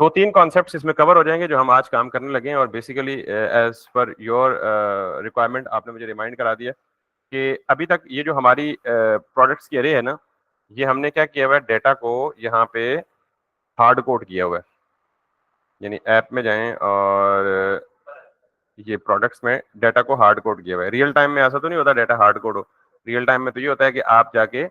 दो तीन कॉन्सेप्ट्स इसमें कवर हो जाएंगे जो हम आज काम करने लगे हैं, और basically as per your requirement आपने मुझे रिमाइंड करा दिया कि अभी तक ये जो हमारी प्रोडक्ट्स की अरे है ना, ये हमने क्या किया हुआ है, डेटा को यहाँ पे हार्ड कोड किया हुआ है। यानी ऐप में जाएं और ये प्रोडक्ट्स में डाटा को हार्ड कोड किया हुआ है। रियल टाइम में ऐसा तो नहीं होता डाटा हार्ड कोड हो। रियल टाइम में तो ये होता है कि आप जाके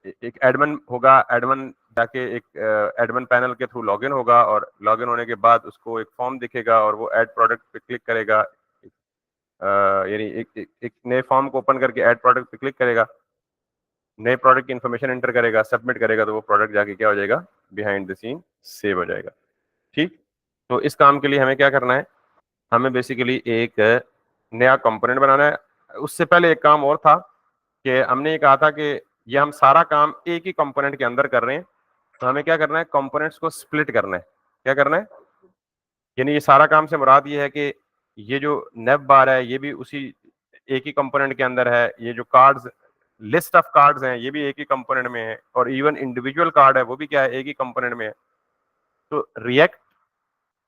एक एडमिन होगा, एडमिन जाके एक एडमिन पैनल के थ्रू लॉगिन होगा, और लॉगिन होने के बाद उसको एक फॉर्म दिखेगा और वो ऐड प्रोडक्ट पे क्लिक करेगा। यानी एक नए फॉर्म को ओपन करके ऐड प्रोडक्ट पे क्लिक करेगा, नए प्रोडक्ट की इन्फॉर्मेशन एंटर करेगा, सबमिट करेगा, तो वो प्रोडक्ट जाके क्या हो जाएगा, बिहाइंड द सीन सेव हो जाएगा। ठीक। तो इस काम के लिए हमें क्या करना है, हमें बेसिकली एक नया कंपोनेंट बनाना है। उससे पहले एक काम और था कि हमने ये कहा था कि ये हम सारा काम एक ही कंपोनेंट के अंदर कर रहे हैं, तो हमें क्या करना है, कंपोनेंट्स को स्प्लिट करना है। क्या करना है, यानी ये सारा काम से मुराद ये है कि ये जो नेव बार है ये भी उसी एक ही कंपोनेंट के अंदर है, ये जो कार्ड्स, लिस्ट ऑफ कार्ड्स हैं, ये भी एक ही कंपोनेंट में है, और इवन इंडिविजुअल कार्ड है वो भी क्या है, एक ही कंपोनेंट में है। तो रिएक्ट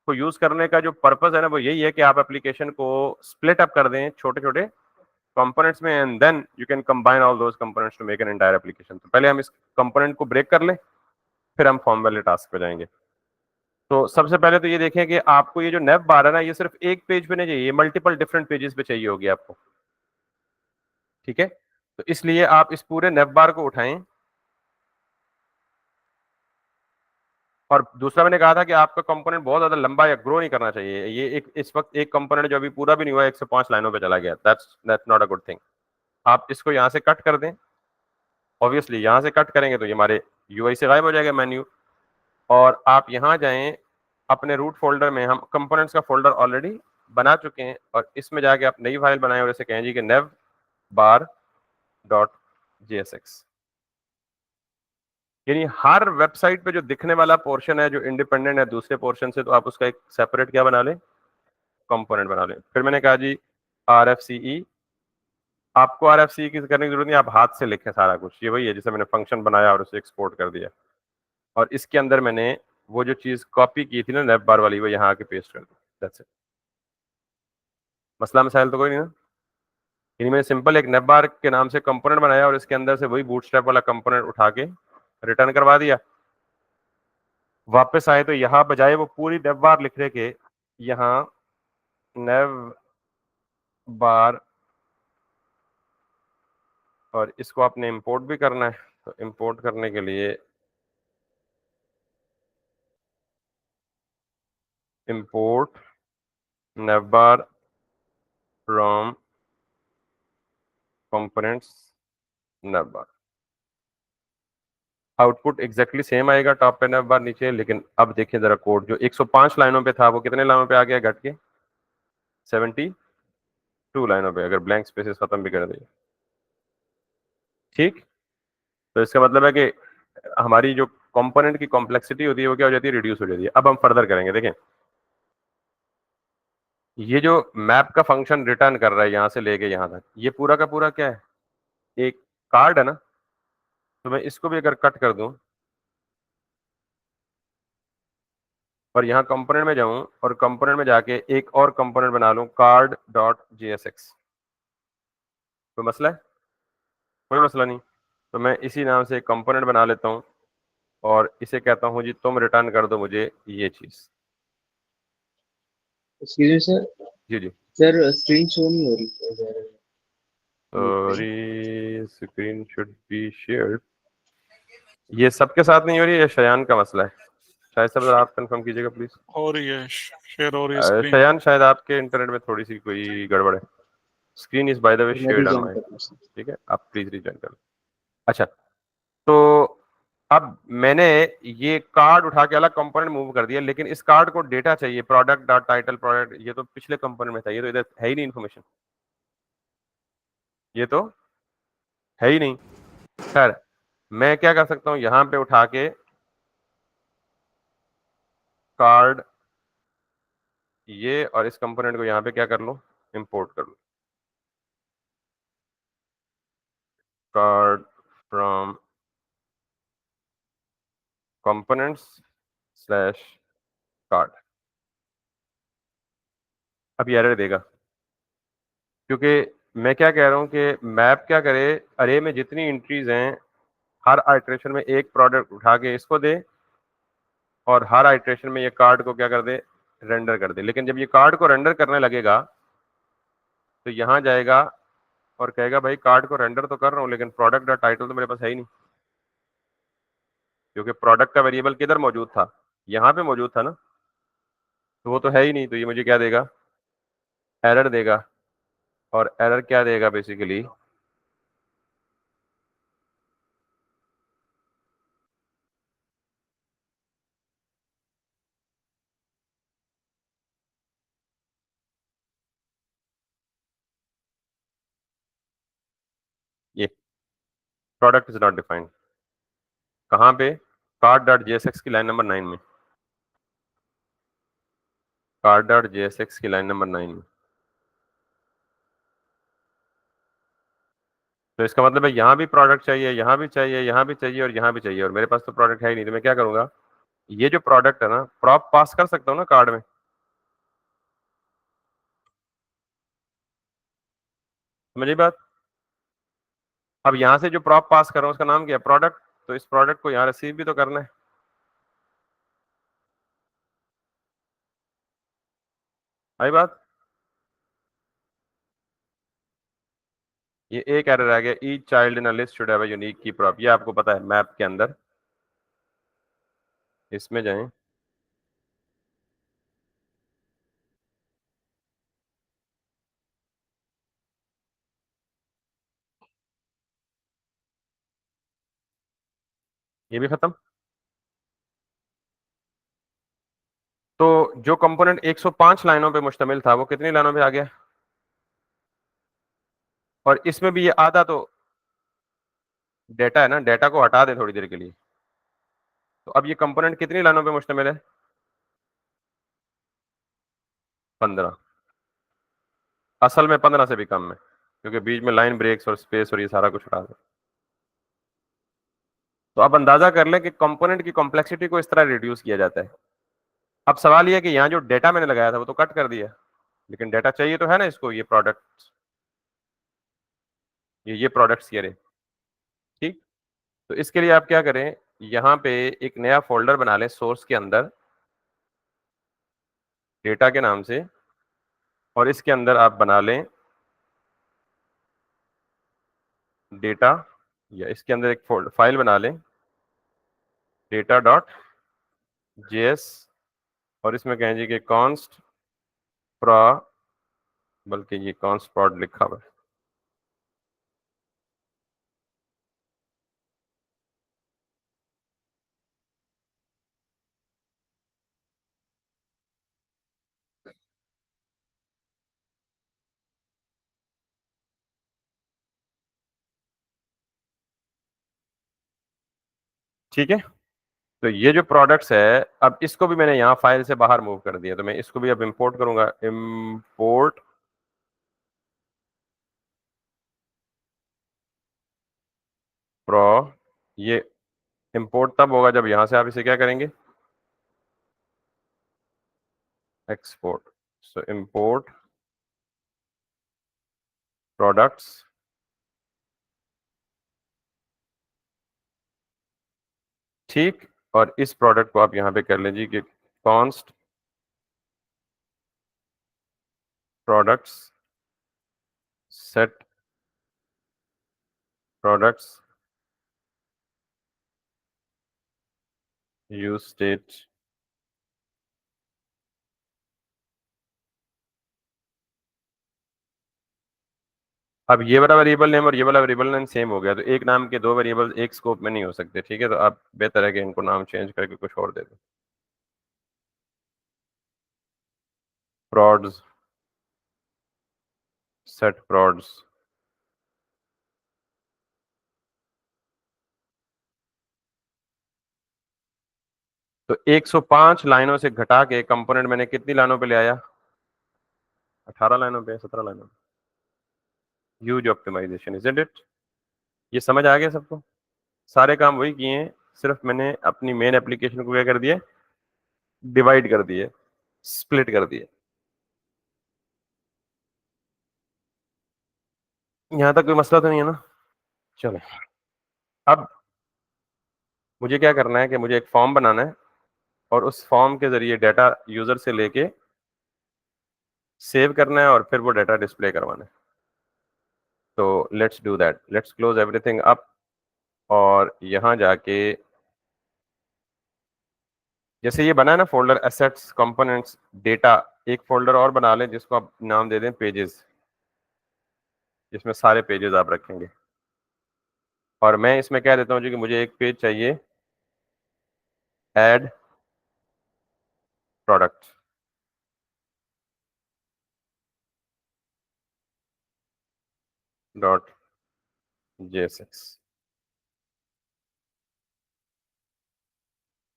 को यूज करने का जो पर्पस है ना, वो यही है कि आप एप्लीकेशन को स्प्लिट अप कर दें छोटे छोटे कंपोनेंट्स में, and then you can combine all those components to make an entire application. तो पहले हम इस कंपोनेंट को ब्रेक कर लें, फिर हम फॉर्म वाले टास्क पे जाएंगे। तो सबसे पहले तो ये देखें कि आपको ये जो नेव बार है ना, ये सिर्फ एक पेज पे नहीं चाहिए, ये मल्टीपल डिफरेंट पेजेस पे चाहिए होगी आपको। ठीक है, तो इसलिए आप इस पूरे नेव बार को उठाएं, और दूसरा मैंने कहा था कि आपका कंपोनेंट बहुत ज्यादा लंबा या ग्रो नहीं करना चाहिए। ये एक इस वक्त एक कंपोनेंट जो अभी पूरा भी नहीं हुआ, 105 लाइनों पे चला गया, that's not a good thing. आप इसको यहाँ से कट कर दें। ऑब्वियसली यहाँ से कट करेंगे तो ये हमारे यूआई से गायब हो जाएगा मेन्यू, और आप यहाँ जाएं अपने रूट फोल्डर में, हम कंपोनेंट्स का फोल्डर ऑलरेडी बना चुके हैं, और इसमें जाके आप नई फाइल बनाएं और इसे कहें जी कि नेव बार डॉट जेएसएक्स। यानी हर वेबसाइट पे जो दिखने वाला पोर्शन है जो इंडिपेंडेंट है दूसरे पोर्शन से, तो आप उसका एक सेपरेट क्या बना लें, कंपोनेंट बना लें। फिर मैंने कहा जी आर एफ सी ई, आपको आर एफ सी की करने की जरूरत नहीं, आप हाथ से लिखें सारा कुछ। ये वही है जैसे मैंने फंक्शन बनाया और उसे एक्सपोर्ट कर दिया, और इसके अंदर मैंने वो जो चीज कॉपी की थी ना नेव बार वाली, वो यहाँ आके पेस्ट कर दी। That's it. मसला मसाइल तो कोई नहीं ना। यानी मैंने सिंपल एक नेव बार के नाम से कंपोनेंट बनाया और इसके अंदर से वही बूटस्ट्रैप वाला कंपोनेंट उठा के रिटर्न करवा दिया। वापस आए तो यहाँ बजाय वो पूरी नेव बार लिखने के, यहाँ नेव बार, और इसको आपने इंपोर्ट भी करना है। तो इंपोर्ट करने के लिए import naive bar from components naive bar. Output exactly same आएगा, टॉप पे नेव बार, नीचे। लेकिन अब देखिए जरा कोड, जो 105 लाइनों पे था वो कितने लाइनों पे आ गया, घट के 72 लाइनों पे, अगर ब्लैंक स्पेसेस खत्म भी कर दिए। ठीक। तो इसका मतलब है कि हमारी जो कंपोनेंट की कॉम्प्लेक्सिटी होती है वो क्या हो जाती है, रिड्यूस हो जाती है। अब हम फर्दर करेंगे, देखें ये जो मैप का फंक्शन रिटर्न कर रहा है यहां से लेके यहां तक, ये पूरा का पूरा क्या है, एक कार्ड है ना। तो मैं इसको भी अगर कट कर दूं और यहाँ कंपोनेंट में जाऊं और कंपोनेंट में जाके एक और कंपोनेंट बना लूं, कार्ड डॉट जेएसएक्स, कोई मसला है, कोई मसला नहीं। तो मैं इसी नाम से एक कंपोनेंट बना लेता हूँ और इसे कहता हूँ जी तुम रिटर्न कर दो मुझे ये चीज। Excuse me sir. जी जी। सर स्क्रीन शो नहीं हो रही है sir. Sorry, screen should be shared. ये सबके साथ नहीं हो रही है, शयान का मसला है शायद। सब आप कंफर्म कीजिएगा प्लीज। हो रही है, शेयर हो रही है स्क्रीन। शयान शायद आपके इंटरनेट में थोड़ी सी कोई गड़बड़ है। Screen is by the way मैं शेयर्ड ऑन रिजॉइन माय। कर रहा हूँ सर। ठीक है, आप प्लीज रिज्वाइन कर लो। अच्छा, तो अब मैंने ये कार्ड उठा के अलग कंपोनेंट मूव कर दिया, लेकिन इस कार्ड को डेटा चाहिए, प्रोडक्ट डॉट टाइटल प्रोडक्ट, ये तो पिछले कंपोनेंट में था, ये तो इधर है ही नहीं इन्फॉर्मेशन, ये तो है ही नहीं। खैर, मैं क्या कर सकता हूँ, यहाँ पे उठा के कार्ड ये, और इस कंपोनेंट को यहाँ पे क्या कर लो, इंपोर्ट कर लो, card from components slash card. अब ये एरर देगा, क्योंकि मैं क्या कह रहा हूँ कि मैप क्या करे, अरे में जितनी एंट्रीज हैं हर आइट्रेशन में एक प्रोडक्ट उठा के इसको दे और हर आइट्रेशन में ये कार्ड को क्या कर दे, रेंडर कर दे। लेकिन जब ये कार्ड को रेंडर करने लगेगा तो यहाँ जाएगा और कहेगा भाई कार्ड को रेंडर तो कर रहा हूँ लेकिन प्रोडक्ट डॉट टाइटल तो मेरे पास है ही नहीं, क्योंकि प्रोडक्ट का वेरिएबल किधर मौजूद था, यहाँ पे मौजूद था ना, तो वो तो है ही नहीं। तो ये मुझे क्या देगा, एरर देगा। और एरर क्या देगा बेसिकली, ये प्रोडक्ट इज नॉट डिफाइंड। कहाँ पे, कार्ड डॉट जेएसएक्स की लाइन नंबर 9 में, कार्ड डॉट जेएसएक्स की लाइन नंबर 9 में। तो इसका मतलब है यहाँ भी प्रोडक्ट चाहिए, यहाँ भी चाहिए, यहाँ भी चाहिए और यहाँ भी चाहिए, और मेरे पास तो प्रोडक्ट है ही नहीं। तो मैं क्या करूंगा, ये जो प्रोडक्ट है ना, प्रॉप पास कर सकता हूँ ना कार्ड में, समझिए बात। अब यहाँ से जो प्रॉप पास कर रहा हूँ उसका नाम क्या है, प्रोडक्ट। तो इस प्रोडक्ट को यहाँ रिसीव भी तो करना है। आई बात। ये एक एरर आ गया, each child in a list should have a unique की प्रॉप। ये आपको पता है मैप के अंदर, इसमें जाएं, ये भी खत्म। तो जो कंपोनेंट 105 लाइनों पे मुश्तमिल था वो कितनी लाइनों पे आ गया, और इसमें भी ये आधा तो डेटा है ना, डेटा को हटा दे थोड़ी देर के लिए। तो अब ये कंपोनेंट कितनी लाइनों पे मुश्तमिल है, 15। असल में 15 से भी कम है, क्योंकि बीच में लाइन ब्रेक्स और स्पेस और ये सारा कुछ हटा दे। तो अब अंदाजा कर लें कि कंपोनेंट की कॉम्प्लेक्सिटी को इस तरह रिड्यूस किया जाता है। अब सवाल ये है कि यहाँ जो डेटा मैंने लगाया था वो तो कट कर दिया, लेकिन डेटा चाहिए तो है ना इसको, ये प्रोडक्ट, ये प्रोडक्ट्स ये रहे, ठीक। तो इसके लिए आप क्या करें, यहाँ पे एक नया फोल्डर बना लें सोर्स के अंदर, डेटा के नाम से, और इसके अंदर आप बना लें डेटा, या इसके अंदर एक फाइल बना लें डेटा डॉट जेएस, और इसमें कहें जी कि कॉन्स्ट प्रा, बल्कि ये कॉन्स्ट प्रोड लिखा हुआ है, ठीक है। तो ये जो प्रोडक्ट्स है, अब इसको भी मैंने यहाँ फाइल से बाहर मूव कर दिया, तो मैं इसको भी अब इंपोर्ट करूंगा, इंपोर्ट प्रो। ये इंपोर्ट तब होगा जब यहां से आप इसे क्या करेंगे, एक्सपोर्ट। सो इंपोर्ट प्रोडक्ट्स, ठीक। और इस प्रोडक्ट को आप यहाँ पे कर लीजिए कि const products set products use state. अब ये वाला वेरिएबल नेम और ये वाला वेरिएबल नेम सेम हो गया, तो एक नाम के दो वेरिएबल एक स्कोप में नहीं हो सकते, ठीक है। तो आप बेहतर है कि इनको नाम चेंज करके कुछ और दे दो, प्रोड्स सेट प्रोड्स। तो 105 लाइनों से घटा के कंपोनेंट मैंने कितनी लाइनों पे ले आया, 18 लाइनों पे, 17 लाइनों पे। Huge optimization, isn't it. ये समझ आ गया सबको, सारे काम वही किए हैं, सिर्फ मैंने अपनी मेन एप्लीकेशन को क्या कर दिया, डिवाइड कर दिए, स्प्लिट कर दिए। यहां तक कोई मसला तो नहीं है ना? चलो, अब मुझे क्या करना है कि मुझे एक फॉर्म बनाना है और उस फॉर्म के जरिए डाटा यूजर से लेके सेव करना है और फिर वो डाटा डिस्प्ले करवाना है। तो let's do that, let's close everything up और यहां जाके जैसे ये बना है ना फोल्डर एसेट्स कंपोनेंट्स डेटा, एक फोल्डर और बना लें जिसको आप नाम दे दें पेजेस, जिसमें सारे पेजेस आप रखेंगे। और मैं इसमें कह देता हूँ जी कि मुझे एक पेज चाहिए ऐड प्रोडक्ट, डॉट JSX।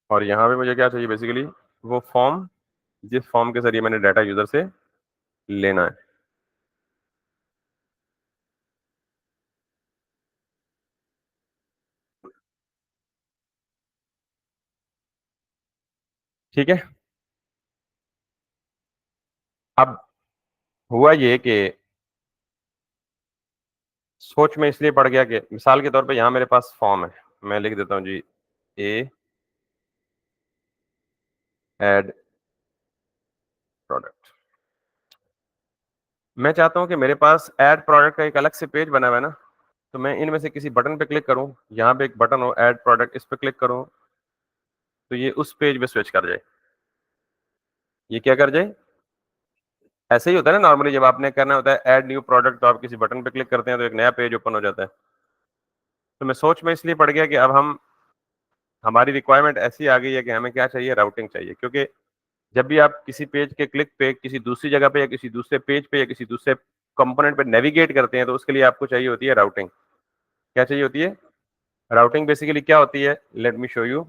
और यहाँ पे मुझे क्या चाहिए बेसिकली, वो फॉर्म जिस फॉर्म के जरिए मैंने डाटा यूजर से लेना है। ठीक है, अब हुआ ये कि सोच में इसलिए पड़ गया कि मिसाल के तौर पे यहाँ मेरे पास फॉर्म है, मैं लिख देता हूँ जी ए ऐड प्रोडक्ट। मैं चाहता हूँ कि मेरे पास ऐड प्रोडक्ट का एक अलग से पेज बना हुआ है ना, तो मैं इनमें से किसी बटन पे क्लिक करूँ, यहाँ पे एक बटन हो ऐड प्रोडक्ट, इस पे क्लिक करूँ तो ये उस पेज पे स्विच कर जाए। ये क्या कर जाए, ऐसे ही होता है ना नॉर्मली, जब आपने करना होता है ऐड न्यू प्रोडक्ट तो आप किसी बटन पे क्लिक करते हैं तो एक नया पेज ओपन हो जाता है। तो मैं सोच में इसलिए पड़ गया कि अब हम, हमारी रिक्वायरमेंट ऐसी आ गई है कि हमें क्या चाहिए, राउटिंग चाहिए। क्योंकि जब भी आप किसी पेज के क्लिक पे किसी दूसरी जगह पे या किसी दूसरे पेज पे या किसी दूसरे कंपोनेंट पे नेविगेट करते हैं तो उसके लिए आपको चाहिए होती है राउटिंग। क्या चाहिए होती है, राउटिंग बेसिकली क्या होती है, लेट मी शो यू,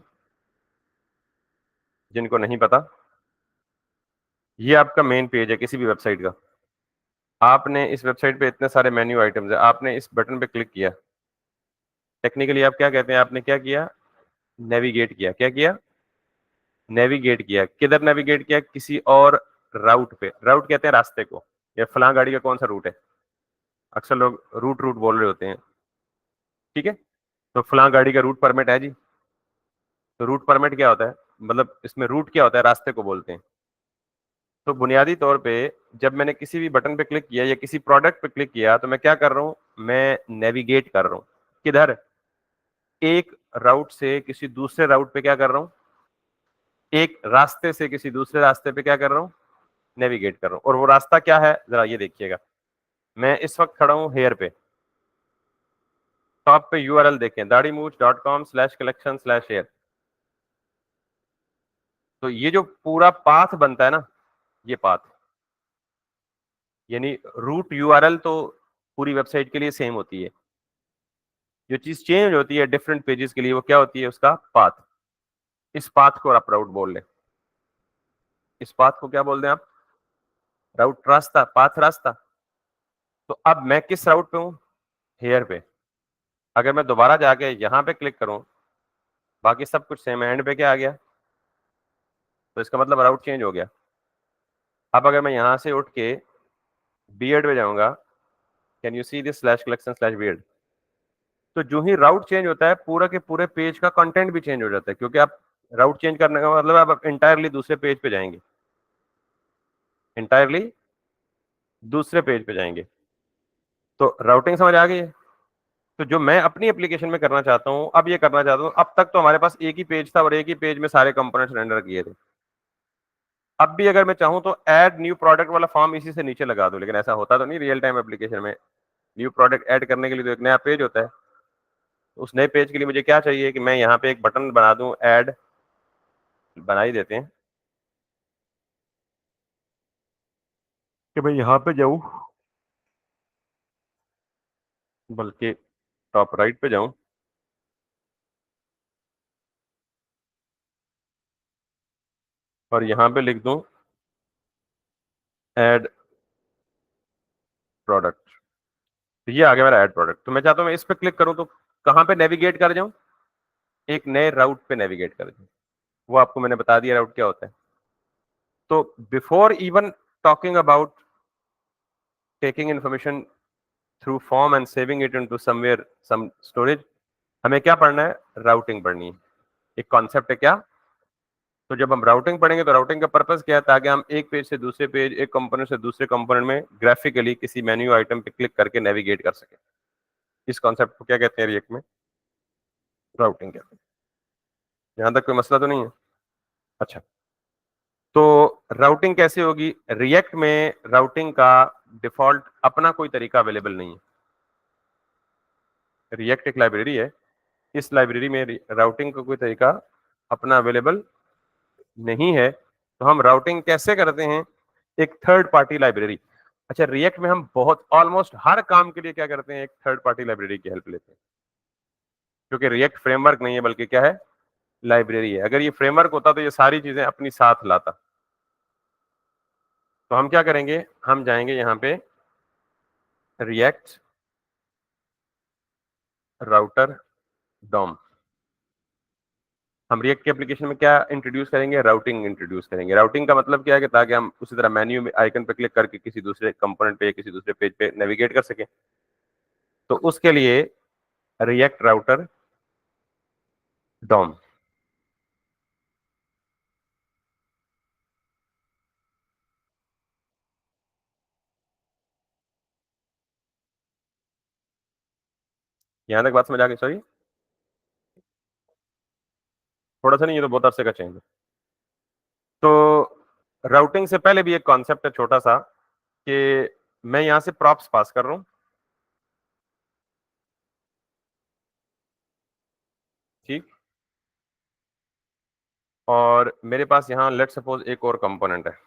जिनको नहीं पता। ये आपका मेन पेज है किसी भी वेबसाइट का। आपने इस वेबसाइट पे इतने सारे मेन्यू आइटम्स है, आपने इस बटन पे क्लिक किया, टेक्निकली आप क्या कहते हैं, आपने क्या किया, नेविगेट किया। क्या किया, नेविगेट किया। किधर नेविगेट किया, किसी और राउट पे। राउट कहते हैं रास्ते को, या फलां गाड़ी का कौन सा रूट है, अक्सर लोग रूट रूट बोल रहे होते हैं। ठीक है, तो फलां गाड़ी का रूट परमिट है जी। तो रूट परमिट क्या होता है, मतलब इसमें रूट क्या होता है, रास्ते को बोलते हैं। तो बुनियादी तौर पे जब मैंने किसी भी बटन पे क्लिक किया या किसी प्रोडक्ट पे क्लिक किया तो मैं क्या कर रहा हूं, मैं नेविगेट कर रहा हूं। किधर, एक राउट से किसी दूसरे राउट पे क्या कर रहा हूं, एक रास्ते से किसी दूसरे रास्ते पे क्या कर रहा हूं, नेविगेट कर रहा हूं। और वो रास्ता क्या है जरा ये देखिएगा, मैं इस वक्त खड़ा हूं हेयर पे, टॉप पे यूआरएल देखें dadimooch.com/collection/hair। तो ये जो पूरा पाथ बनता है ना, ये पाथ यानी रूट यूआरएल तो पूरी वेबसाइट के लिए सेम होती है। जो चीज चेंज होती है डिफरेंट पेजेस के लिए वो क्या होती है, उसका पाथ। इस पाथ को आप राउट बोल लें, इस पाथ को क्या बोल दें आप, राउट, रास्ता, पाथ, रास्ता। तो अब मैं किस राउट पे हूं, हेयर पे। अगर मैं दोबारा जाके यहां पे क्लिक करूं, बाकी सब कुछ सेम है, एंड पे क्या आ गया, तो इसका मतलब राउट चेंज हो गया। अब अगर मैं यहां से उठ के बियर्ड पे जाऊंगा, can you see this /collection/beard, तो जो ही राउट चेंज होता है पूरा के पूरे पेज का कंटेंट भी चेंज हो जाता है। क्योंकि आप राउट चेंज करने का मतलब आप इंटायरली दूसरे पेज पे जाएंगे, इंटायरली दूसरे पेज पे जाएंगे। तो राउटिंग समझ आ गई है। तो जो मैं अपनी एप्लीकेशन में करना चाहता हूं, अब ये करना चाहता हूं, अब तक तो हमारे पास एक ही पेज था और एक ही पेज में सारे कंपोनेंट्स रेंडर किए थे। अब भी अगर मैं चाहूं तो ऐड न्यू प्रोडक्ट वाला फॉर्म इसी से नीचे लगा दूं, लेकिन ऐसा होता तो नहीं रियल टाइम एप्लीकेशन में। न्यू प्रोडक्ट ऐड करने के लिए तो एक नया पेज होता है। उस नए पेज के लिए मुझे क्या चाहिए कि मैं यहाँ पे एक बटन बना दूं, ऐड, बना ही देते हैं कि मैं यहाँ पे जाऊं, बल्कि टॉप राइट पे जाऊं और यहाँ पे लिख दूं ऐड प्रोडक्ट। तो ये आ गया मेरा ऐड प्रोडक्ट। तो मैं चाहता हूँ मैं इस पे क्लिक करूं तो कहाँ पे नेविगेट कर जाऊं, एक नए राउट पे नेविगेट कर दें। वो आपको मैंने बता दिया राउट क्या होता है। तो before even talking about taking information through form and saving it into somewhere some storage, हमें क्या पढ़ना है? राउटिंग पढ़नी है। एक कॉन्सेप्ट है क्या? तो जब हम राउटिंग पढ़ेंगे तो राउटिंग का पर्पस क्या है? ताकि हम एक पेज से दूसरे पेज, एक कंपोनेंट से दूसरे कंपोनेंट में ग्राफिकली किसी मेन्यू आइटम पे क्लिक करके नेविगेट कर सके। इस कॉन्सेप्ट को क्या कहते हैं रिएक्ट में? राउटिंग कहते हैं। यहां तक कोई मसला तो नहीं है? अच्छा, तो राउटिंग कैसे होगी? रिएक्ट में राउटिंग का डिफॉल्ट अपना कोई तरीका अवेलेबल नहीं है। रिएक्ट एक लाइब्रेरी है, इस लाइब्रेरी में राउटिंग का कोई तरीका अपना अवेलेबल नहीं है। तो हम राउटिंग कैसे करते हैं? एक थर्ड पार्टी लाइब्रेरी। अच्छा, रिएक्ट में हम बहुत ऑलमोस्ट हर काम के लिए क्या करते हैं? एक थर्ड पार्टी लाइब्रेरी की हेल्प लेते हैं, क्योंकि रिएक्ट फ्रेमवर्क नहीं है बल्कि क्या है? लाइब्रेरी है। अगर ये फ्रेमवर्क होता तो ये सारी चीजें अपनी साथ लाता। तो हम क्या करेंगे? हम जाएंगे यहाँ पे रिएक्ट राउटर डॉम। हम रिएक्ट के एप्लीकेशन में क्या इंट्रोड्यूस करेंगे? राउटिंग इंट्रोड्यूस करेंगे। राउटिंग का मतलब क्या है? कि ताकि हम उसी तरह मेन्यू में आइकन पे क्लिक करके किसी दूसरे कंपोनेंट पे, किसी दूसरे पेज पे नेविगेट कर सके। तो उसके लिए रिएक्ट राउटर डॉम। यहां तक बात समझ आ गई? सॉरी, थोड़ा सा नहीं, ये तो बहुत अरसे का चेंज है। तो राउटिंग से पहले भी एक कॉन्सेप्ट है छोटा सा, कि मैं यहां से प्रॉप्स पास कर रहा हूं, ठीक, और मेरे पास यहां लेट सपोज एक और कंपोनेंट है।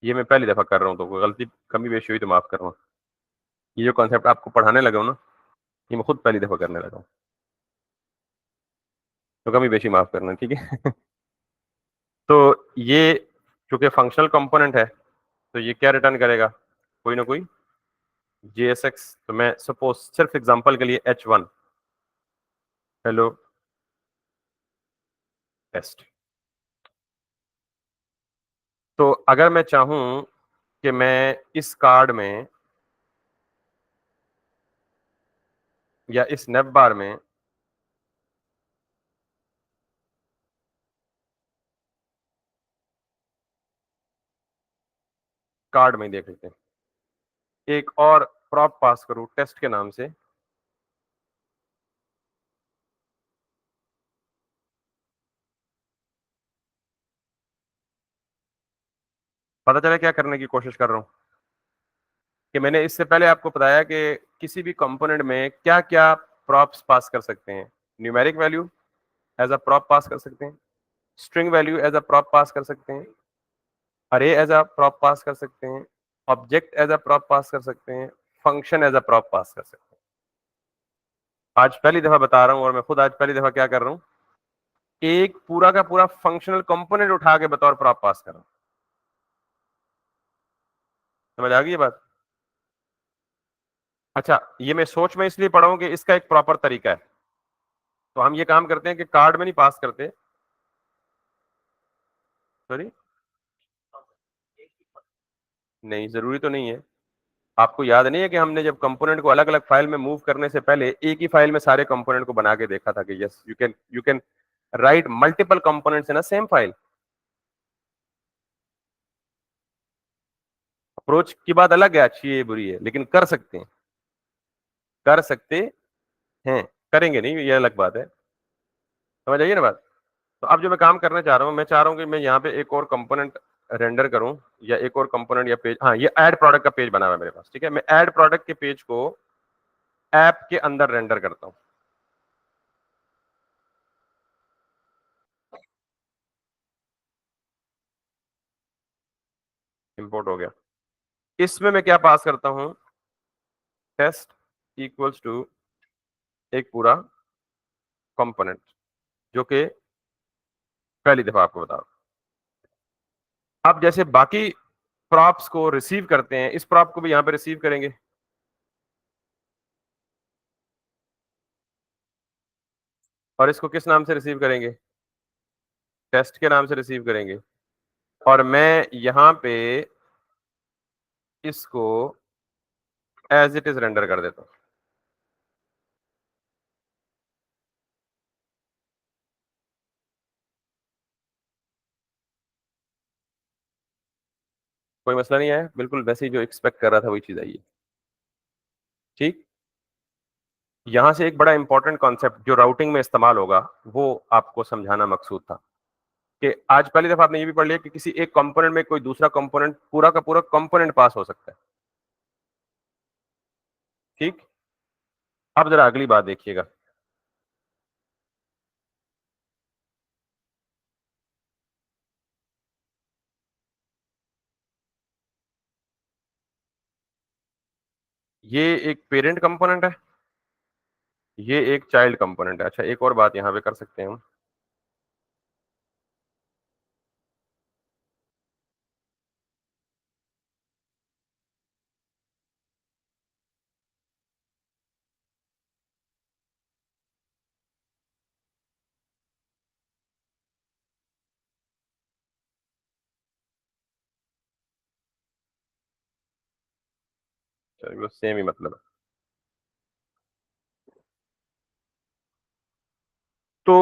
ये मैं पहली दफा कर रहा हूं, तो कोई गलती कमी बेशी हुई तो माफ कर रहा हूं। ये जो कॉन्सेप्ट आपको पढ़ाने लगा हूं ना, ये मैं खुद पहली दफा करने लगा हूं, तो कमी बेशी माफ करना, ठीक है? तो ये चूंकि फंक्शनल कंपोनेंट है, तो ये क्या रिटर्न करेगा? कोई ना कोई JSX। तो मैं सपोज सिर्फ एग्जांपल के लिए H1 हेलो टेस्ट। तो अगर मैं चाहूं कि मैं इस कार्ड में या इस नेव बार में कार्ड में देख लेते हैं, एक और प्रॉप पास करूं टेस्ट के नाम से, पता चला क्या करने की कोशिश कर रहा हूं? कि मैंने इससे पहले आपको बताया कि किसी भी कंपोनेंट में क्या क्या प्रॉप्स पास कर सकते हैं। Numeric value as a prop pass कर सकते हैं, string value as a prop pass कर सकते हैं, अरे एज अ प्रॉप पास कर सकते हैं, object as a prop pass कर सकते हैं, function as a prop pass कर सकते हैं। आज पहली दफा बता रहा हूं, और मैं खुद आज पहली दफा क्या कर रहा हूं? एक पूरा का पूरा फंक्शनल कंपोनेंट उठा के बतौर प्रॉप पास कर रहा हूं। समझ आ गई ये बात? अच्छा, ये मैं सोच में इसलिए पढ़ा हूं कि इसका एक प्रॉपर तरीका है। तो हम ये काम करते हैं कि कार्ड में नहीं पास करते, सॉरी, नहीं, जरूरी तो नहीं है। आपको याद नहीं है कि हमने जब कंपोनेंट को अलग अलग फाइल में मूव करने से पहले एक ही फाइल में सारे कंपोनेंट को बना के देखा था कि yes you can write multiple components in a same file. Approach की बात अलग है, अच्छी है बुरी है, लेकिन कर सकते हैं, कर सकते हैं, करेंगे नहीं ये अलग बात है। समझ आइए ना बात? तो अब जो मैं काम करना चाह रहा हूं, मैं चाह रहा हूं कि मैं यहाँ पे एक और कंपोनेंट रेंडर करूं, या एक और कंपोनेंट या पेज, हाँ, ये ऐड प्रोडक्ट का पेज बना हुआ है मेरे पास, ठीक है? मैं ऐड प्रोडक्ट के पेज को ऐप के अंदर रेंडर करता हूं। इंपोर्ट हो गया। इसमें मैं क्या पास करता हूं? टेस्ट इक्वल्स टू एक पूरा कंपोनेंट, जो कि पहली दफा आपको बता रहा हूं। अब जैसे बाकी प्रॉप्स को रिसीव करते हैं, इस प्रॉप को भी यहां पे रिसीव करेंगे। और इसको किस नाम से रिसीव करेंगे? टेस्ट के नाम से रिसीव करेंगे। और मैं यहां पे इसको एज इट इज रेंडर कर देता हूं। कोई मसला नहीं है, बिल्कुल वैसे ही जो एक्सपेक्ट कर रहा था वही चीज आई है। ठीक, यहां से एक बड़ा इंपॉर्टेंट कॉन्सेप्ट जो राउटिंग में इस्तेमाल होगा वो आपको समझाना मकसूद था कि आज पहली दफा आपने ये भी पढ़ लिया कि किसी एक कंपोनेंट में कोई दूसरा कंपोनेंट, पूरा का पूरा कंपोनेंट पास हो सकता है। ठीक, अब जरा अगली बात देखिएगा। ये एक पेरेंट कंपोनेंट है, ये एक चाइल्ड कंपोनेंट है। अच्छा, एक और बात यहां पे कर सकते हैं हम। चलिए, वो सेम ही मतलब है। तो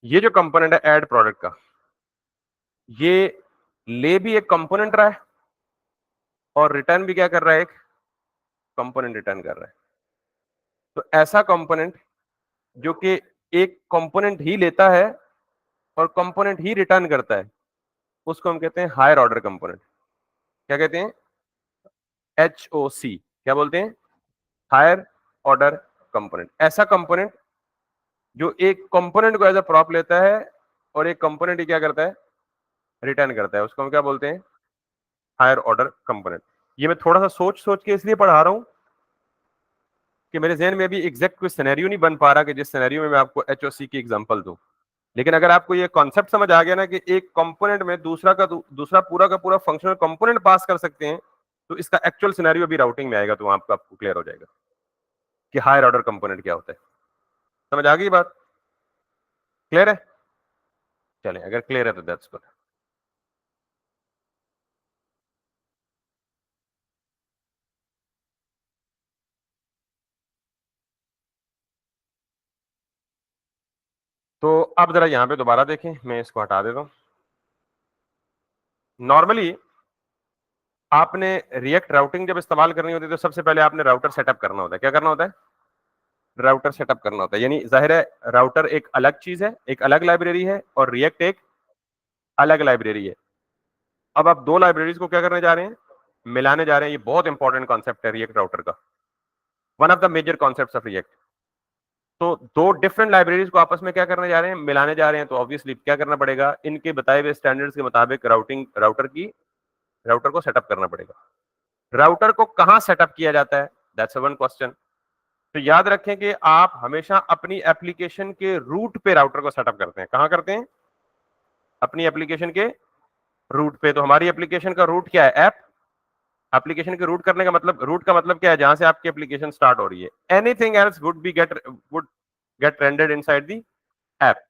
ये जो कंपोनेंट है ऐड प्रोडक्ट का, ये ले भी एक कंपोनेंट रहा है और रिटर्न भी क्या कर रहा है? एक कंपोनेंट रिटर्न कर रहा है। तो ऐसा कंपोनेंट जो कि एक कंपोनेंट ही लेता है और कंपोनेंट ही रिटर्न करता है, उसको हम कहते हैं हायर ऑर्डर कंपोनेंट। क्या कहते हैं? HOC। क्या बोलते हैं? Higher order component. ऐसा कंपोनेंट जो एक कंपोनेंट को एज अ प्रॉप लेता है और एक कंपोनेंट ही क्या करता है? रिटर्न करता है, उसको हम क्या बोलते हैं? Higher order component. ये मैं थोड़ा सा सोच सोच के इसलिए पढ़ा रहा हूं कि मेरे जहन में भी एग्जैक्ट कोई सिनेरियो नहीं बन पा रहा कि जिस सिनेरियो में मैं आपको HOC की एग्जांपल दूं। लेकिन अगर आपको ये कॉन्सेप्ट समझ आ गया ना कि एक कंपोनेंट में दूसरा पूरा का पूरा फंक्शनल कंपोनेंट पास कर सकते हैं, तो इसका एक्चुअल सिनेरियो भी राउटिंग में आएगा, तो आपको क्लियर हो जाएगा कि हायर ऑर्डर कंपोनेंट क्या होता है। समझ आ गई बात? क्लियर है? चलें, अगर क्लियर है तो दैट्स गुड। तो अब जरा यहां पे दोबारा देखें, मैं इसको हटा देता हूं। नॉर्मली आपने रिएक्ट राउटिंग जब इस्तेमाल करनी होती है तो सबसे पहले आपने राउटर सेटअप करना होता है। क्या करना होता है? राउटर सेटअप करना होता है। यानी जाहिर है राउटर एक अलग चीज है, एक अलग लाइब्रेरी है, और रिएक्ट एक अलग लाइब्रेरी है। अब आप दो लाइब्रेरीज को क्या करने जा रहे हैं? मिलाने जा रहे हैं। ये बहुत इंपॉर्टेंट कॉन्सेप्ट है रिएक्ट राउटर का, one of the major concepts of React. तो दो डिफरेंट लाइब्रेरीज को आपस में क्या करने जा रहे हैं? मिलाने जा रहे हैं। तो ऑब्वियसली क्या करना पड़ेगा? इनके बताए हुए स्टैंडर्ड्स के मुताबिक राउटर को सेटअप करना पड़ेगा। राउटर को कहां सेटअप किया जाता है? That's one question. तो याद रखें कि आप हमेशा अपनी एप्लीकेशन के रूट पे राउटर को सेटअप करते हैं। कहां करते हैं? अपनी एप्लीकेशन के रूट पे। तो हमारी एप्लीकेशन का रूट क्या है? ऐप। एप्लीकेशन के रूट करने का मतलब, रूट का मतलब क्या है? जहां से आपकी एप्लीकेशन स्टार्ट हो रही है। Anything else would get rendered inside the app.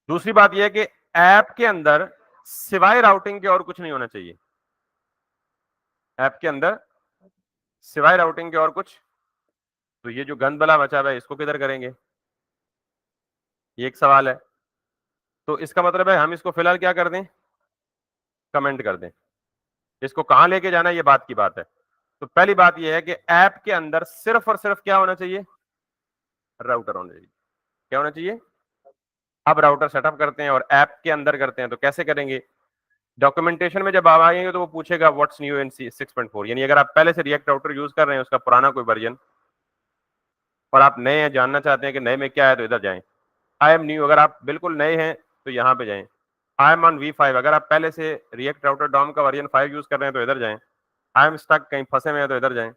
दूसरी बात यह है कि ऐप के अंदर सिवाय राउटिंग के और कुछ नहीं होना चाहिए। ऐप के अंदर सिवाय राउटिंग के और कुछ। तो ये जो गंद बला मचा हुआ है इसको किधर करेंगे? ये एक सवाल है। तो इसका मतलब है हम इसको फिलहाल क्या कर दें? कमेंट कर दें। इसको कहां लेके जाना है ये बात की बात है। तो पहली बात यह है कि ऐप के अंदर सिर्फ और सिर्फ क्या होना चाहिए? राउटर होना चाहिए। क्या होना चाहिए? अब राउटर सेटअप करते हैं और ऐप के अंदर करते हैं, तो कैसे करेंगे? डॉक्यूमेंटेशन में जब आप आएंगे तो वो पूछेगा व्हाट्स न्यू इन 6.4, यानी अगर आप पहले से रिएक्ट राउटर यूज कर रहे हैं उसका पुराना कोई वर्जन और आप नए हैं, जानना चाहते हैं कि नए में क्या है, तो इधर जाएं। आई एम न्यू, अगर आप बिल्कुल नए हैं तो यहाँ पे जाएं। आई एम ऑन V5, अगर आप पहले से रिएक्ट राउटर डॉम का वर्जन 5 यूज कर रहे हैं तो इधर जाएं। आई एम स्टक, कहीं फंसे हुए हैं तो इधर जाएं।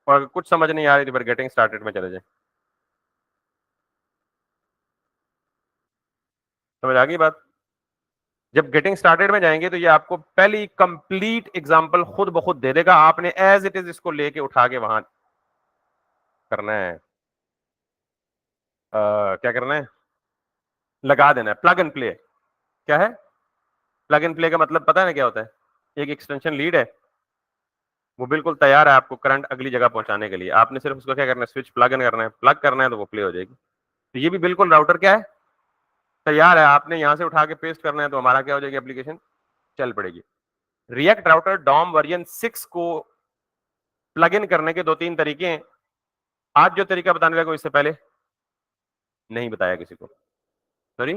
और अगर कुछ समझ नहीं आ रही तो फिर गेटिंग स्टार्टेड में चले जाएं। समझ आ गई बात? जब गेटिंग स्टार्टेड में जाएंगे तो ये आपको पहली कंप्लीट एग्जांपल खुद ब खुद दे देगा, आपने एज इट इज इसको लेके उठा के वहां करना है, क्या करना है, लगा देना है। प्लग एंड प्ले क्या है? प्लग एंड प्ले का मतलब पता है ना क्या होता है? एक एक्सटेंशन लीड है, वो बिल्कुल तैयार है आपको करंट अगली जगह पहुंचाने के लिए, आपने सिर्फ उसको क्या करना है, स्विच प्लग इन करना है, प्लग करना है तो वो प्ले हो जाएगी। तो ये भी बिल्कुल राउटर क्या है, तैयार है, आपने यहां से उठा के पेस्ट करना है तो हमारा क्या हो जाएगी, एप्लीकेशन चल पड़ेगी। रिएक्ट राउटर डॉम वर्जन 6 को प्लग इन करने के 2-3 तरीके हैं। आज जो तरीका बताने लगा इससे पहले नहीं बताया किसी को, सॉरी।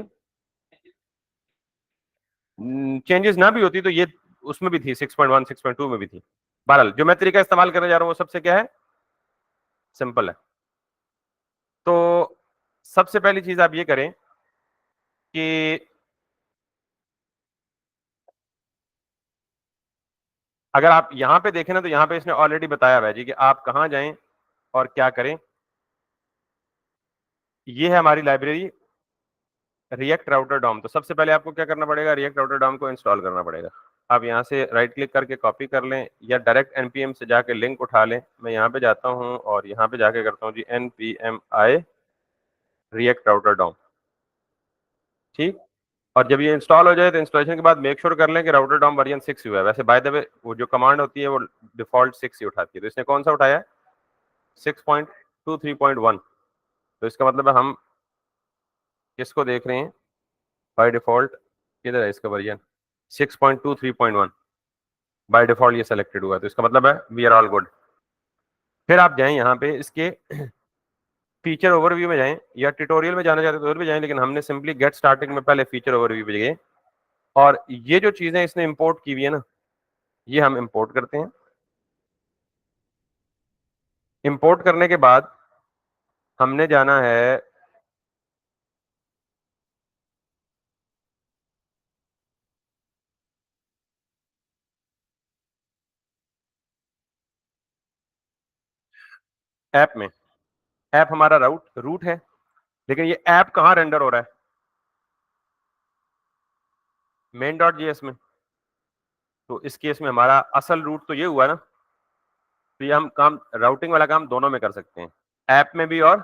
चेंजेस ना भी होती तो ये उसमें भी थी, 6.1 6.2 में भी थी। बहरहाल जो मैं तरीका इस्तेमाल करने जा रहा हूं वो सबसे क्या है, सिंपल है। तो सबसे पहली चीज आप ये करें कि अगर आप यहां पे देखें ना तो यहां पे इसने ऑलरेडी बताया हुआ है जी कि आप कहां जाएं और क्या करें। ये है हमारी लाइब्रेरी रिएक्ट राउटर डॉम। तो सबसे पहले आपको क्या करना पड़ेगा, रिएक्ट राउटर डॉम को इंस्टॉल करना पड़ेगा। आप यहां से राइट क्लिक करके कॉपी कर लें या डायरेक्ट npm से जाके लिंक उठा लें। मैं यहां पे जाता हूं और यहां पे जाके करता हूं जी npmi रिएक्ट राउटर डॉम, ठीक। और जब ये इंस्टॉल हो जाए तो इंस्टॉलेशन के बाद मेक श्योर कर लें कि राउटर डॉम वर्जन 6 हुआ है। वैसे बाय द वे वो जो कमांड होती है वो डिफॉल्ट 6 ही उठाती है, तो इसने कौन सा उठाया है, 6.23.1। तो इसका मतलब है हम किसको देख रहे हैं, बाय डिफॉल्ट किधर है इसका वर्जन, 6.23.1 बाय डिफॉल्ट ये सेलेक्टेड हुआ है, तो इसका मतलब है वी आर ऑल गुड। फिर आप जाएं यहाँ पे इसके फीचर ओवरव्यू में जाएं, या ट्यूटोरियल में जाना चाहते तो उधर भी जाएं, लेकिन हमने सिंपली गेट स्टार्टिंग में पहले फीचर ओवरव्यू पे गए। और ये जो चीजें इसने इंपोर्ट की हुई है ना, ये हम इंपोर्ट करते हैं। इंपोर्ट करने के बाद हमने जाना है ऐप में। ऐप हमारा रूट है, लेकिन ये ऐप कहां रेंडर हो रहा है, main.js में। तो इस केस में हमारा असल रूट तो ये हुआ ना, तो ये हम काम राउटिंग वाला काम दोनों में कर सकते हैं, ऐप में भी और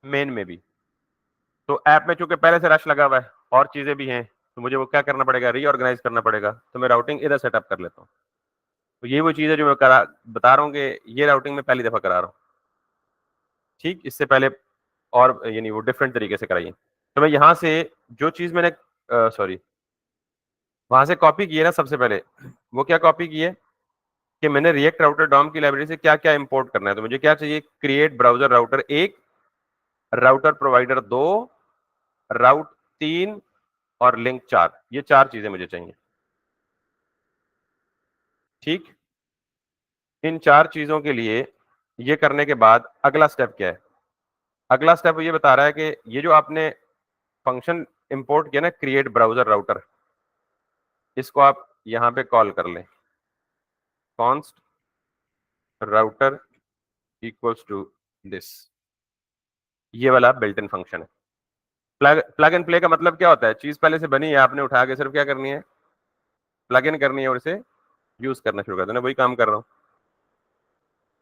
मेन में भी। तो ऐप में चूंकि पहले से रश लगा हुआ है और चीजें भी हैं, तो मुझे वो क्या करना पड़ेगा, रीऑर्गेनाइज करना पड़ेगा। तो मैं राउटिंग इधर सेटअप कर लेता हूँ। तो ये वो चीज है जो मैं बता रहा हूँ कि ये राउटिंग में पहली दफा करा रहा हूँ, ठीक। इससे पहले और यानी वो डिफरेंट तरीके से कराइए। तो मैं यहाँ से जो चीज मैंने सॉरी वहां से कॉपी की है ना, सबसे पहले वो क्या कॉपी की है कि मैंने रिएक्ट राउटर डॉम की लाइब्रेरी से क्या क्या इंपोर्ट करना है। तो मुझे क्या चाहिए, create browser router 1, router provider 2, राउट 3 और लिंक 4। ये 4 चीजें मुझे चाहिए, ठीक। इन 4 चीजों के लिए ये करने के बाद अगला स्टेप क्या है, अगला स्टेप ये बता रहा है कि ये जो आपने फंक्शन इंपोर्ट किया ना, क्रिएट ब्राउजर राउटर, इसको आप यहां पे कॉल कर लें, const router equals to this. ये वाला बिल्ट इन फंक्शन है। प्लग एंड प्ले का मतलब क्या होता है, चीज पहले से बनी है, आपने उठा के सिर्फ क्या करनी है, प्लग इन करनी है और इसे यूज करना शुरू कर देना। वही काम कर रहा हूं।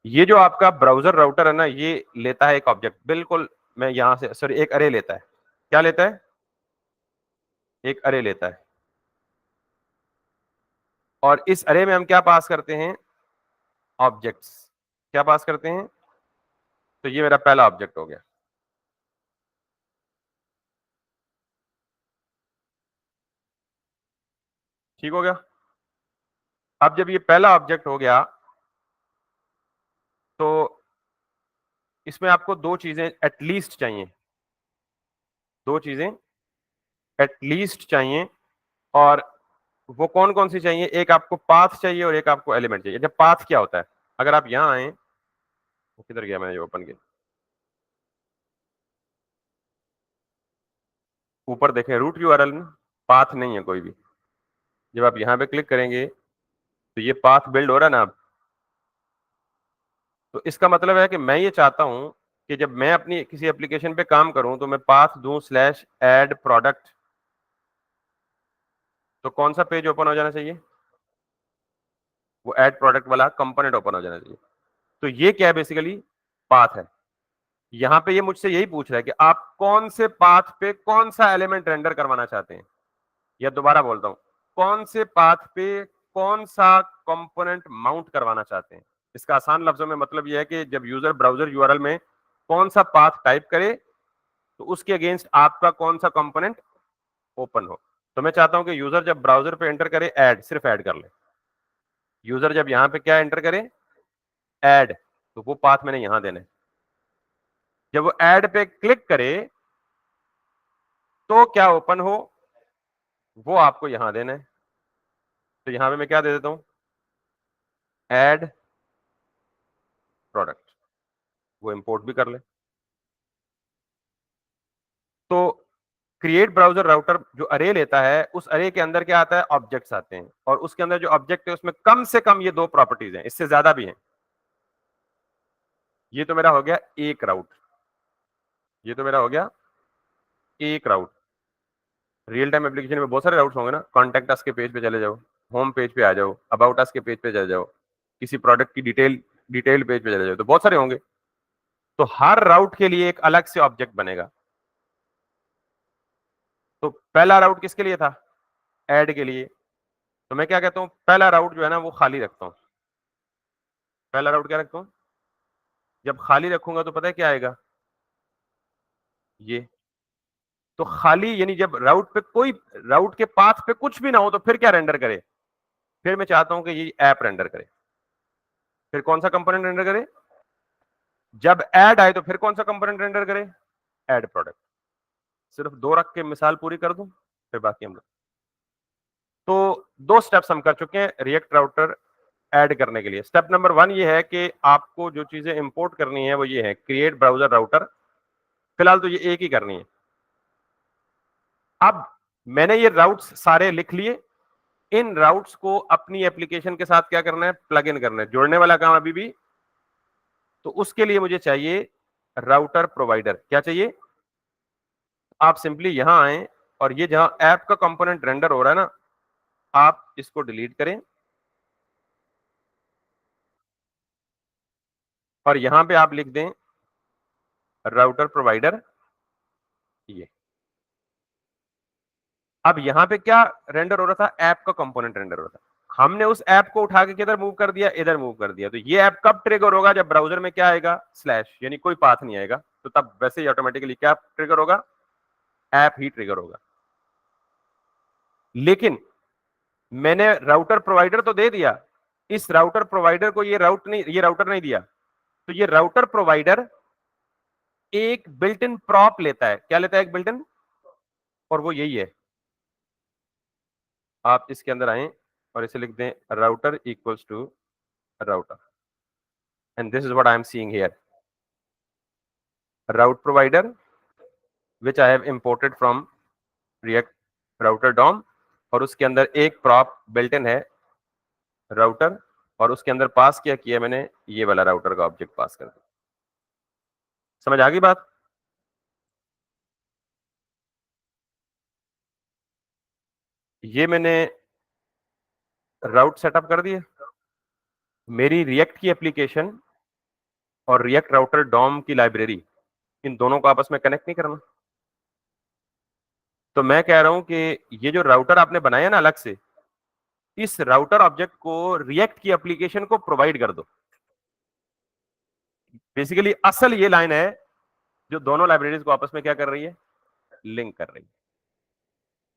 ये जो आपका ब्राउजर राउटर है ना, ये लेता है एक ऑब्जेक्ट, बिल्कुल मैं यहां से सॉरी एक अरे लेता है। क्या लेता है, एक अरे लेता है। और इस अरे में हम क्या पास करते हैं, ऑब्जेक्ट्स। क्या पास करते हैं, तो ये मेरा पहला ऑब्जेक्ट हो गया, ठीक हो गया। अब जब ये पहला ऑब्जेक्ट हो गया तो इसमें आपको दो चीजें एटलीस्ट चाहिए, दो चीजें एटलीस्ट चाहिए। और वो कौन कौन सी चाहिए? एक आपको पाथ चाहिए और एक आपको एलिमेंट चाहिए। जब पाथ क्या होता है, अगर आप यहां आए, किधर गया मैंने ओपन किया, ऊपर देखें रूट यूआरएल में पाथ नहीं है कोई भी। जब आप यहां पे क्लिक करेंगे तो ये पाथ बिल्ड हो रहा है ना। तो इसका मतलब है कि मैं ये चाहता हूं कि जब मैं अपनी किसी एप्लीकेशन पे काम करूं तो मैं पाथ दूं /add प्रोडक्ट। तो कौन सा पेज ओपन हो जाना चाहिए? वो ऐड प्रोडक्ट वाला कंपोनेंट ओपन हो जाना चाहिए। तो ये क्या है? बेसिकली पाथ है। यहां पे ये मुझसे यही पूछ रहा है कि आप कौन से पाथ पे कौन सा एलिमेंट रेंडर करवाना चाहते हैं। या दोबारा बोलता हूं, कौन से पाथ पे कौन सा कंपोनेंट माउंट करवाना चाहते हैं। इसका आसान लफ्जों में मतलब यह है कि जब यूजर ब्राउजर यूआरएल में कौन सा पाथ टाइप करे तो उसके अगेंस्ट आपका कौन सा कंपोनेंट ओपन हो। तो मैं चाहता हूं कि यूजर जब ब्राउजर पे एंटर करे ऐड, सिर्फ ऐड कर ले। यूजर जब यहां पे क्या एंटर करे, ऐड, तो वो पाथ मैंने यहां देना है। जब वो ऐड पे क्लिक करे तो क्या ओपन हो, वो आपको यहां देना है। तो यहां पे मैं क्या दे देता हूं, ऐड प्रोडक्ट, वो इंपोर्ट भी कर ले। तो क्रिएट ब्राउजर राउटर जो अरे लेता है, उस अरे के अंदर क्या आता है, ऑब्जेक्ट्स आते हैं। और उसके अंदर जो ऑब्जेक्ट है उसमें कम से कम ये 2 प्रॉपर्टीज हैं, इससे ज्यादा भी हैं। ये तो मेरा हो गया एक राउट, ये तो मेरा हो गया एक राउट। रियल टाइम एप्लीकेशन में बहुत सारे राउट्स होंगे ना। कॉन्टैक्ट अस के पेज पे चले जाओ, होम पेज पे आ जाओ, अबाउट अस के पेज पे चले जाओ, किसी प्रोडक्ट की डिटेल पेज पे चले जाओ, तो बहुत सारे होंगे। तो हर राउट के लिए एक अलग से ऑब्जेक्ट बनेगा। तो पहला राउट किसके लिए था, ऐड के लिए। तो मैं क्या कहता हूं, पहला राउट जो है ना वो खाली रखता हूं। पहला राउट क्या रखता हूं, जब खाली रखूंगा तो पता है क्या आएगा, ये। तो खाली यानी जब राउट पे कोई, राउट के पाथ पे कुछ भी ना हो तो फिर क्या रेंडर करे, फिर मैं चाहता हूं कि ये ऐप रेंडर करे। फिर कौन सा कंपोनेंट रेंडर करे, जब ऐड आए तो फिर कौन सा कंपोनेंट रेंडर करे, ऐड प्रोडक्ट। सिर्फ 2 रख के मिसाल पूरी कर दूं, फिर बाकी हम लोग। तो 2 स्टेप्स हम कर चुके हैं रिएक्ट राउटर ऐड करने के लिए। स्टेप नंबर 1 ये है कि आपको जो चीजें इंपोर्ट करनी है वो ये है, क्रिएट ब्राउजर राउटर। फिलहाल तो ये एक ही करनी है। अब मैंने ये राउट्स सारे लिख लिए। इन राउट्स को अपनी एप्लीकेशन के साथ क्या करना है, प्लग इन करना है। जोड़ने वाला काम अभी भी। तो उसके लिए मुझे चाहिए राउटर प्रोवाइडर। क्या चाहिए, आप सिंपली यहां आए और ये जहां ऐप का कंपोनेंट रेंडर हो रहा है ना, आप इसको डिलीट करें और यहां पे आप लिख दें राउटर प्रोवाइडर। ये अब यहां पे क्या रेंडर हो रहा था, ऐप का कंपोनेंट रेंडर हो रहा था। हमने उस ऐप को उठा के किधर मूव कर दिया, इधर मूव कर दिया। तो ये ऐप कब ट्रिगर होगा, जब ब्राउजर में क्या आएगा, स्लैश, यानी कोई पाथ नहीं आएगा। तो तब वैसे ही ऑटोमेटिकली क्या ट्रिगर होगा, ऐप ही ट्रिगर होगा। लेकिन मैंने राउटर प्रोवाइडर तो दे दिया, इस राउटर प्रोवाइडर को ये राउटर नहीं दिया। तो ये राउटर प्रोवाइडर एक बिल्ट इन प्रॉप लेता है। क्या लेता है, एक बिल्ट इन, और वो यही है। आप इसके अंदर आए और इसे लिख दें router equals to router, and this is what I am seeing here, route provider which I have imported from React router DOM. और उसके अंदर एक प्रॉप बिल्ट इन है राउटर, और उसके अंदर पास क्या किया मैंने, ये वाला राउटर का ऑब्जेक्ट पास कर दिया। समझ आ गई बात। ये मैंने राउट सेटअप कर दिया। मेरी रिएक्ट की एप्लीकेशन और रिएक्ट राउटर डॉम की लाइब्रेरी, इन दोनों को आपस में कनेक्ट नहीं करना। तो मैं कह रहा हूं कि ये जो राउटर आपने बनाया ना अलग से, इस राउटर ऑब्जेक्ट को रिएक्ट की एप्लीकेशन को प्रोवाइड कर दो। बेसिकली असल ये लाइन है जो दोनों लाइब्रेरीज को आपस में क्या कर रही है, लिंक कर रही है।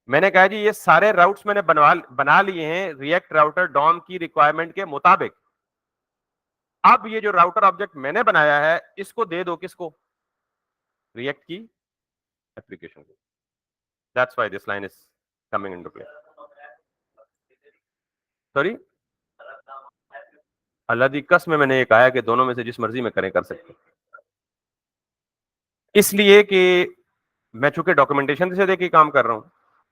मैंने कहा जी ये सारे राउट्स मैंने बना लिए हैं रिएक्ट राउटर डॉम की रिक्वायरमेंट के मुताबिक। अब ये जो राउटर ऑब्जेक्ट मैंने बनाया है इसको दे दो किसको, रिएक्ट की एप्लीकेशन को। That's why this line is coming into play. Sorry, अल्लाह दी कसम में मैंने ये कहा है कि दोनों में से जिस मर्जी में करें कर सकते, इसलिए कि मैं चूंकि डॉक्यूमेंटेशन से देके काम कर रहा हूं,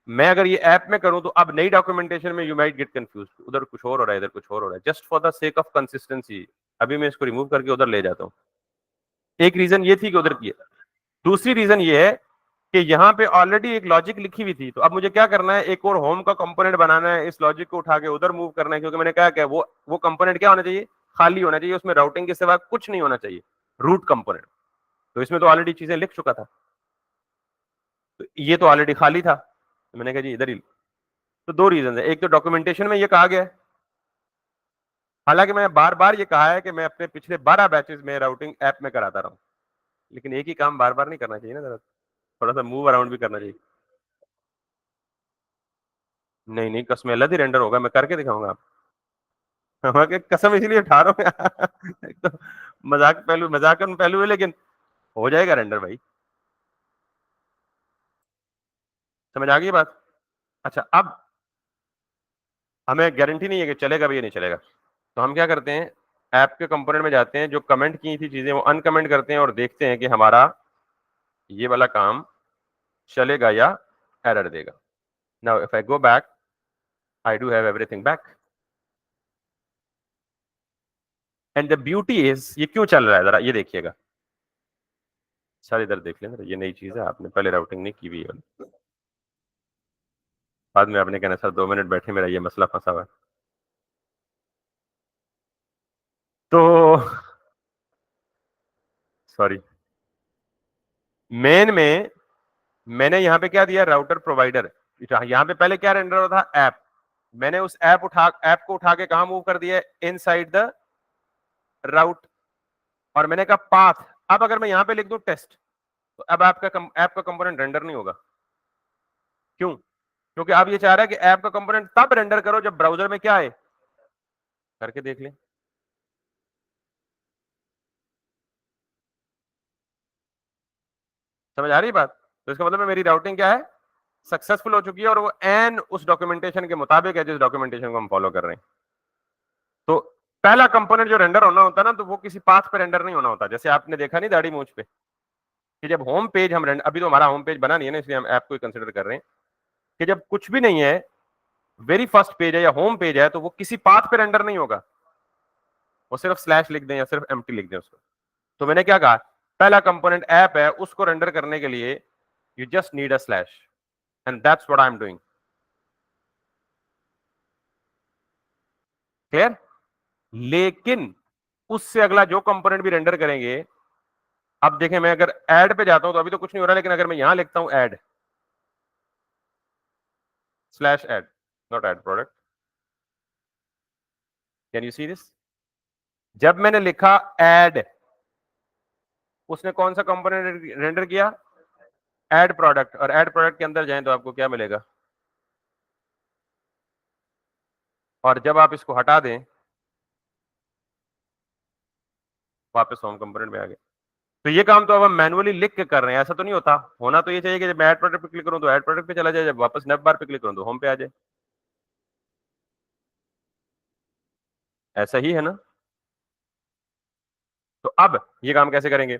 मैं अगर ये ऐप में करूं तो अब नई डॉक्यूमेंटेशन में यू माइट गेट कंफ्यूज, उधर कुछ और हो रहा है, इधर कुछ और हो रहा है, just for the sake of consistency अभी मैं इसको रिमूव करके उधर ले जाता हूं। एक रीजन ये थी कि उधर किया, दूसरी रीजन ये है कि यहाँ पे ऑलरेडी एक लॉजिक लिखी हुई थी, तो अब मुझे क्या करना है, एक और होम का कंपोनेंट बनाना है, इस लॉजिक को उठा के उधर मूव करना है, क्योंकि मैंने कहा कि वो कंपोनेंट क्या होना चाहिए, खाली होना चाहिए, उसमें राउटिंग के सिवा कुछ नहीं होना चाहिए, रूट कंपोनेंट। तो इसमें तो ऑलरेडी चीजें लिख चुका था, तो ये तो ऑलरेडी खाली था, तो मैंने कहा जी इधर ही। तो दो रीजन है, एक तो डॉक्यूमेंटेशन में ये कहा गया है, हालांकि मैं बार बार ये कहा है कि मैं अपने पिछले 12 बैचेस में राउटिंग ऐप में कराता रहा हूं, लेकिन एक ही काम बार बार नहीं करना चाहिए ना, जरा थोड़ा सा मूव अराउंड भी करना चाहिए। नहीं नहीं, कसम अल्लाह दी रेंडर होगा, मैं करके दिखाऊंगा आप, हमारे कसम इसलिए उठा रहा हूँ एक तो मजाक पहलू है, लेकिन हो जाएगा रेंडर भाई, समझ आ गई बात। अच्छा, अब हमें गारंटी नहीं है कि चलेगा भी या नहीं चलेगा, तो हम क्या करते हैं, ऐप के कंपोनेंट में जाते हैं, जो कमेंट की थी चीजें वो अनकमेंट करते हैं और देखते हैं कि हमारा ये वाला काम चलेगा या एरर देगा। Now if I go back, I do have everything back, and the beauty is, ये क्यों चल रहा है जरा ये देखिएगा सर, इधर देख लें, ये नई चीज है, आपने पहले राउटिंग नहीं की हुई है, बाद में आपने कहना सर 2 मिनट बैठे, मेरा ये मसला फंसा हुआ है। तो सॉरी, मेन में मैंने यहां पे क्या दिया, राउटर प्रोवाइडर, यहां पे पहले क्या रेंडर होता था, ऐप, मैंने उस ऐप को उठा के कहां मूव कर दिया, इनसाइड द राउट, और मैंने कहा पाथ। अब अगर मैं यहां पे लिख दूं टेस्ट, तो अब ऐप का कंपोनेंट रेंडर नहीं होगा, क्यों, क्योंकि अब ये चाह रहा है कि ऐप का कंपोनेंट तब रेंडर करो जब ब्राउजर में क्या आए, करके देख लें। समझ आ रही बात, तो इसका मतलब है मेरी राउटिंग क्या है, सक्सेसफुल हो चुकी है, और वो एन उस डॉक्यूमेंटेशन के मुताबिक है जिस डॉक्यूमेंटेशन को हम फॉलो कर रहे हैं। तो पहला कंपोनेंट जो रेंडर होना होता है ना, तो वो किसी पाथ पे रेंडर नहीं होना होता, जैसे आपने देखा नहीं दाढ़ी मूंछ पे, कि जब होम पेज हम रेंडर, अभी तो हमारा होम पेज बना नहीं है ना, इसलिए हम ऐप को कंसिडर कर रहे हैं, कि जब कुछ भी नहीं है, वेरी फर्स्ट पेज है या होम पेज है, तो वो किसी पाथ पे रेंडर नहीं होगा, वो सिर्फ स्लैश लिख दें या सिर्फ एम्प्टी लिख दें उसको। तो मैंने क्या कहा, पहला कंपोनेंट ऐप है, उसको रेंडर करने के लिए you just need a slash, and that's what I am doing. Clear, लेकिन उससे अगला जो कंपोनेंट भी रेंडर करेंगे, अब देखें मैं अगर ऐड पे जाता हूं तो अभी तो कुछ नहीं हो रहा, लेकिन अगर मैं यहां लिखता हूं add slash add, not add product, can you see this, जब मैंने लिखा ऐड, उसने कौन सा कंपोनेंट रेंडर किया, ऐड प्रोडक्ट, और ऐड प्रोडक्ट के अंदर जाएं तो आपको क्या मिलेगा, और जब आप इसको हटा दें वापस होम कंपोनेंट में आ गए। तो ये काम तो अब हम मैनुअली लिख के कर रहे हैं, ऐसा तो नहीं होता, होना तो ये चाहिए कि जब मैं ऐड प्रोडक्ट पे क्लिक करूं तो ऐड प्रोडक्ट पे चला जाए, जब वापस नेव बार पे क्लिक करूं तो होम पे आ जाए, ऐसा ही है ना। तो अब ये काम कैसे करेंगे,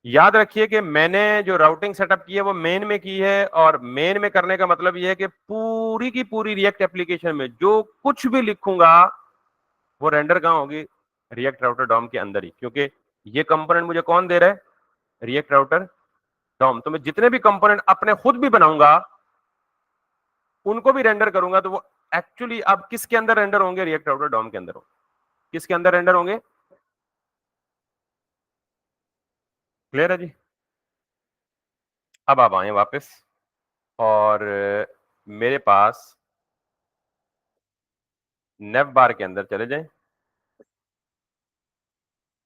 याद रखिए कि मैंने जो राउटिंग सेटअप की है वो मेन में की है, और मेन में करने का मतलब ये है कि पूरी की पूरी रिएक्ट एप्लीकेशन में जो कुछ भी लिखूंगा वो रेंडर कहां होगी, रिएक्ट राउटर डॉम के अंदर ही, क्योंकि ये कंपोनेंट मुझे कौन दे रहा है, रिएक्ट राउटर डॉम। तो मैं जितने भी कंपोनेंट अपने खुद भी बनाऊंगा, उनको भी रेंडर करूंगा, तो वो एक्चुअली अब किसके अंदर रेंडर होंगे, रिएक्ट राउटर डॉम के अंदर होंगे। किसके अंदर रेंडर होंगे, क्लियर है जी। अब आप आए वापस, और मेरे पास नेव बार के अंदर चले जाएं।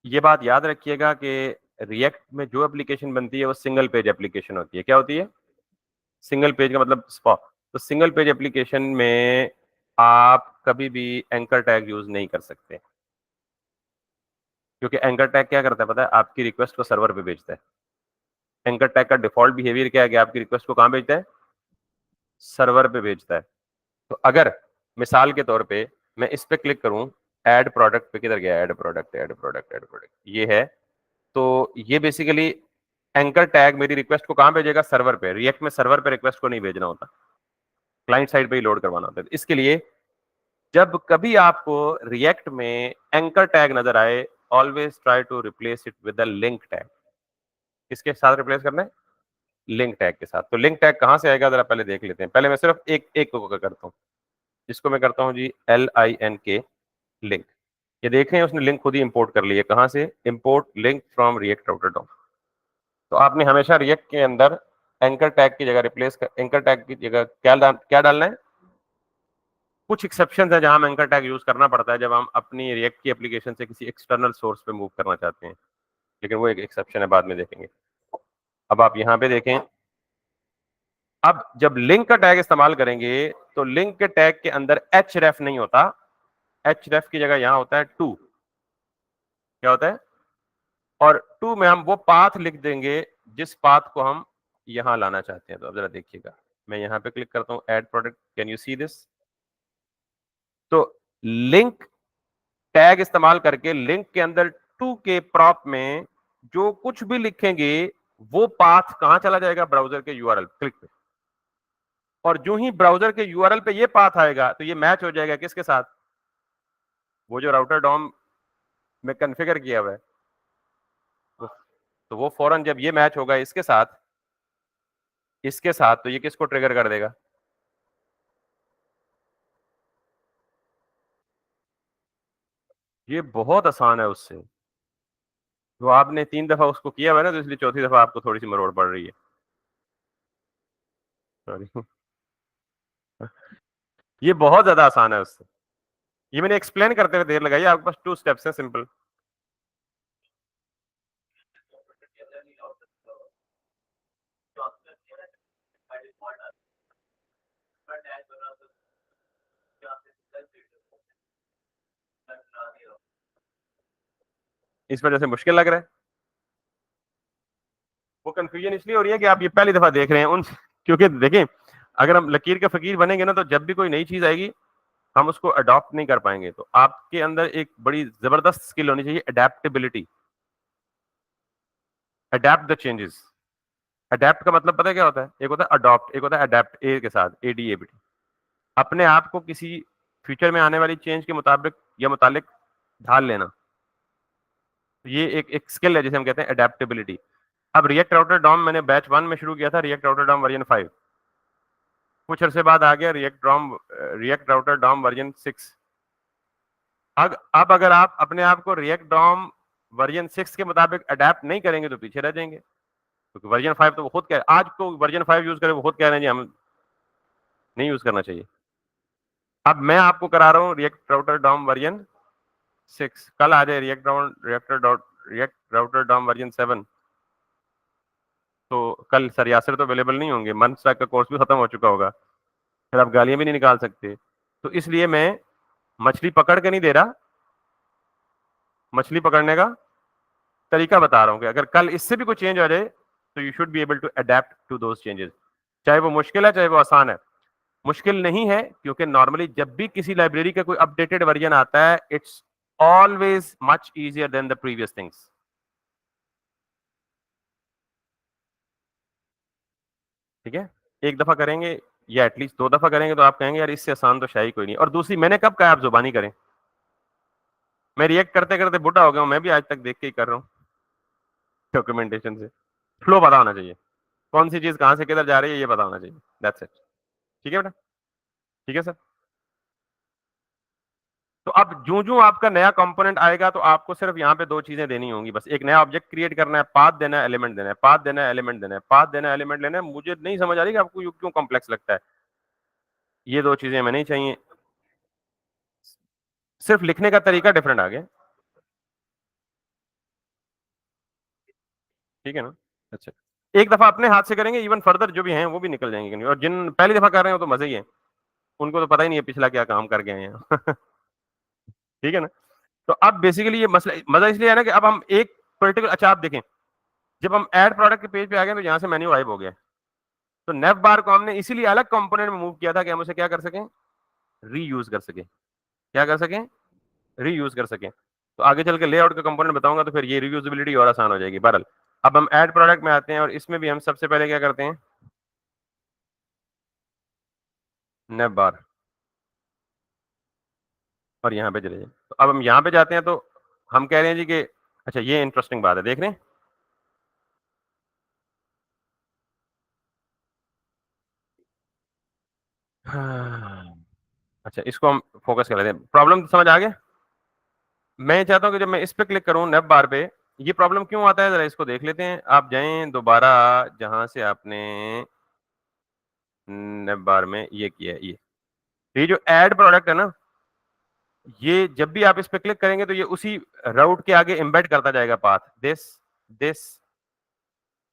ये बात याद रखिएगा कि रिएक्ट में जो एप्लीकेशन बनती है वो सिंगल पेज एप्लीकेशन होती है। क्या होती है, सिंगल पेज का मतलब स्पॉट। तो सिंगल पेज एप्लीकेशन में आप कभी भी एंकर टैग यूज नहीं कर सकते, क्योंकि एंकर टैग क्या करता है पता है, आपकी रिक्वेस्ट को सर्वर पे भेजता है। एंकर टैग का डिफॉल्ट बिहेवियर क्या है कि आपकी रिक्वेस्ट को कहां भेजता है, सर्वर पे भेजता है। तो अगर मिसाल के तौर पे मैं इस पे क्लिक करूं, ऐड प्रोडक्ट पे, किधर गया add product, add product, add product, ये है। तो ये बेसिकली एंकर टैग मेरी रिक्वेस्ट को कहां भेजेगा, सर्वर पे। रिएक्ट में सर्वर पे रिक्वेस्ट को नहीं भेजना होता, क्लाइंट साइड पे ही लोड करवाना होता है। इसके लिए जब कभी आपको रिएक्ट में एंकर टैग नजर आए, always try to replace it with the link tag. किसके साथ रिप्लेस करना है, लिंक टैग के साथ। तो लिंक टैग कहां से आएगा जरा पहले देख लेते हैं। पहले मैं सिर्फ एक एक को करता हूं, जिसको मैं करता हूं जी LINK लिंक। ये देख रहे हैं उसने लिंक खुद ही इंपोर्ट कर लिया। कहां से, import link from React router DOM. तो आपने हमेशा रिएक्ट के अंदर एंकर टैग की जगह रिप्लेस कर, एंकर टैग की जगह क्या डालना है। कुछ एक्सेप्शन है जहां हम एंकर टैग यूज करना पड़ता है जब हम अपनी रिएक्ट की एप्लीकेशन से किसी एक्सटर्नल सोर्स पे मूव करना चाहते हैं, लेकिन वो एक एक्सेप्शन है, बाद में देखेंगे। अब आप यहाँ पे देखें, अब जब लिंक का टैग इस्तेमाल करेंगे तो लिंक के टैग के अंदर href नहीं होता, href की जगह यहां होता है टू। क्या होता है, और टू में हम वो पाथ लिख देंगे जिस पाथ को हम यहां लाना चाहते हैं। तो अब जरा देखिएगा, मैं यहां पे क्लिक करता हूं, add product, can you see this. तो लिंक टैग इस्तेमाल करके लिंक के अंदर टू के प्रॉप में जो कुछ भी लिखेंगे वो पाथ कहां चला जाएगा, ब्राउजर के यूआरएल क्लिक पे। और जो ही ब्राउजर के यूआरएल पे ये पाथ आएगा तो ये मैच हो जाएगा किसके साथ, वो जो राउटर डॉम में कॉन्फ़िगर किया हुआ है। तो वो फौरन जब ये मैच होगा इसके साथ, तो ये किसको ट्रिगर कर देगा, ये बहुत आसान है उससे। तो आपने 3 दफा उसको किया हुआ है ना, तो इसलिए चौथी दफा आपको थोड़ी सी मरोड़ पड़ रही है, सॉरी। ये बहुत ज्यादा आसान है उससे। ये मैंने एक्सप्लेन करते हुए देर लगाई, आपके पास 2 स्टेप्स हैं सिंपल। इस वजह से मुश्किल लग रहा है। वो कंफ्यूजन इसलिए हो रही है कि आप ये पहली दफा देख रहे हैं उन, क्योंकि देखें अगर हम लकीर के फकीर बनेंगे ना, तो जब भी कोई नई चीज आएगी हम उसको अडॉप्ट नहीं कर पाएंगे। तो आपके अंदर एक बड़ी जबरदस्त स्किल होनी चाहिए, adaptability, adapt the changes. Adapt का मतलब पता है क्या होता है, एक होता है अडॉप्ट, एक होता है अडेप्ट, ए के साथ ADAPT। अपने आप को किसी फ्यूचर में आने वाली चेंज के मुताबिक या मुतालिक ढाल लेना, ये एक स्किल है जिसे हम कहते हैं अडेप्टेबिलिटी। अब रिएक्ट राउटर डॉम मैंने बैच 1 में शुरू किया था, रिएक्ट राउटर डॉम वर्जन 5। कुछ अरसे बाद आ गया रिएक्ट राउटर डॉम वर्जन 6। अब अगर आप अपने आप को रिएक्ट डॉम वर्जन 6 के मुताबिक अडेप्ट नहीं करेंगे तो पीछे रह जाएंगे, क्योंकि वर्जन 5 तो वो खुद कह, आज को वर्जन 5 यूज करें वो खुद कह रहे हैं जी हम नहीं यूज करना चाहिए। अब मैं आपको करा रहा हूँ रिएक्ट राउटर डॉम वर्जन 6, कल आ जाए रिएक्ट राउटर डॉम वर्जन 7। तो कल सर यासिर तो अवेलेबल नहीं होंगे, मंथ तक का कोर्स भी खत्म हो चुका होगा, फिर आप गालियां भी नहीं निकाल सकते। तो इसलिए मैं मछली पकड़ के नहीं दे रहा, मछली पकड़ने का तरीका बता रहा हूं कि अगर कल इससे भी कोई चेंज आ जाए तो you should be able to adapt to those changes, चाहे वो मुश्किल है चाहे वो आसान है। मुश्किल नहीं है क्योंकि नॉर्मली जब भी किसी लाइब्रेरी का कोई अपडेटेड वर्जन आता है, it's always much easier than the previous things. ठीक है, एक दफा करेंगे या एटलीस्ट 2 दफा करेंगे तो आप कहेंगे यार इससे आसान तो शायद कोई नहीं। और दूसरी, मैंने कब कहा आप जुबानी करें, मैं रिएक्ट करते करते बुढ़ा हो गया हूं, मैं भी आज तक देख के ही कर रहा हूँ, डॉक्यूमेंटेशन से। फ्लो पता होना चाहिए, कौन सी चीज कहां से किधर जा रही है ये पता होना चाहिए, दैट्स इट। ठीक है बेटा, ठीक है सर। तो अब जो जो आपका नया कंपोनेंट आएगा तो आपको सिर्फ यहाँ पे 2 चीजें देनी होंगी बस। एक नया ऑब्जेक्ट क्रिएट करना है, पाथ देना है, एलिमेंट देना है, पाथ देना है, एलिमेंट देना है, पाथ देना है, एलिमेंट लेना है। मुझे नहीं समझ आ रही कि आपको क्यों कॉम्प्लेक्स लगता है, ये 2 चीजें हमें नहीं चाहिए, सिर्फ लिखने का तरीका डिफरेंट आ गया। ठीक है ना, अच्छा। एक दफा अपने हाथ से करेंगे, इवन फर्दर जो भी हैं वो भी निकल जाएंगे कहीं। और जिन पहली दफा कर रहे हो तो मजे ही है, उनको तो पता ही नहीं है पिछला क्या काम करके आए हैं। ठीक है ना। तो अब बेसिकली ये मसला मजा इसलिए है ना कि अब हम एक पर्टिकुलर, अच्छा आप देखें जब हम ऐड प्रोडक्ट के पेज पे आ गए तो यहाँ से मेन्यू गायब हो गया। तो नेव बार को हमने इसीलिए अलग कंपोनेंट में मूव किया था कि हम उसे क्या कर सकें, रीयूज कर सकें। क्या कर सकें, रीयूज कर सकें। तो आगे चल के लेआउट का कंपोनेंट बताऊंगा तो फिर ये रीयूजेबिलिटी और आसान हो जाएगी। बहरहाल अब हम ऐड प्रोडक्ट में आते हैं और इसमें भी हम सबसे पहले क्या करते हैं, नेव बार, और यहाँ पे चले जाए। तो अब हम यहाँ पे जाते हैं तो हम कह रहे हैं जी कि अच्छा ये इंटरेस्टिंग बात है, देख रहे हैं। हाँ, अच्छा इसको हम फोकस कर लेते हैं। प्रॉब्लम समझ आ गया। मैं चाहता हूं कि जब मैं इस पे क्लिक करूं नेव बार पे, ये प्रॉब्लम क्यों आता है जरा इसको देख लेते हैं। आप जाएं दोबारा जहां से आपने नेव बार में ये किया है, ये जो ऐड प्रोडक्ट है ना, ये जब भी आप इस पे क्लिक करेंगे तो ये उसी राउट के आगे एम्बेड करता जाएगा पाथ, दिस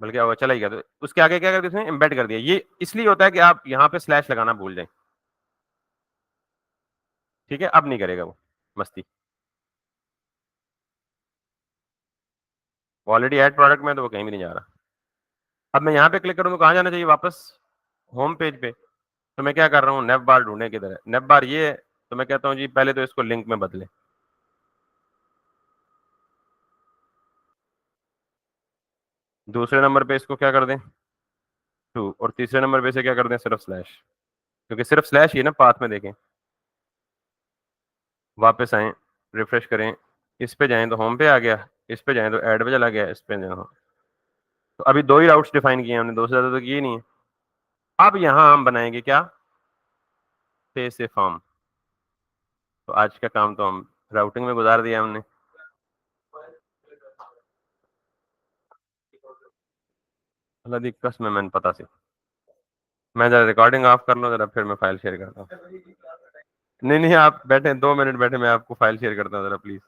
बल्कि होगा चला ही गया, तो उसके आगे क्या कर दिया उसने, एम्बेड कर दिया। ये इसलिए होता है कि आप यहाँ पे स्लैश लगाना भूल जाएं। ठीक है, अब नहीं करेगा वो मस्ती। ऑलरेडी ऐड प्रोडक्ट में तो वो कहीं भी नहीं जा रहा। अब मैं यहाँ पे क्लिक करूँ तो कहाँ जाना चाहिए, वापस होम पेज पे। तो मैं क्या कर रहा हूँ, नेव बार ढूंढने की तरह, नेव बार ये है। तो मैं कहता हूँ जी पहले तो इसको लिंक में बदले, दूसरे नंबर पे इसको क्या कर दें 2, और तीसरे नंबर पे इसे क्या कर दें सिर्फ स्लैश, क्योंकि सिर्फ स्लैश ही है ना पाथ में। देखें वापस आए, रिफ्रेश करें, इस पे जाएं तो होम पे आ गया, इस पे जाएं तो ऐड पे चला गया, इस पे जाएं तो अभी 2 ही राउट्स डिफाइन किए हमने, 2 से ज्यादा तो किए नहीं है। अब यहाँ हम बनाएंगे क्या, पे से फॉर्म। तो आज का काम तो हम राउटिंग में गुजार दिया हमने। अल्लाह दी कसम मैंने पता से, मैं जरा रिकॉर्डिंग ऑफ कर लो जरा, फिर मैं फाइल शेयर करता हूँ। नहीं नहीं आप बैठे 2 मिनट बैठे, मैं आपको फाइल शेयर करता हूँ जरा प्लीज।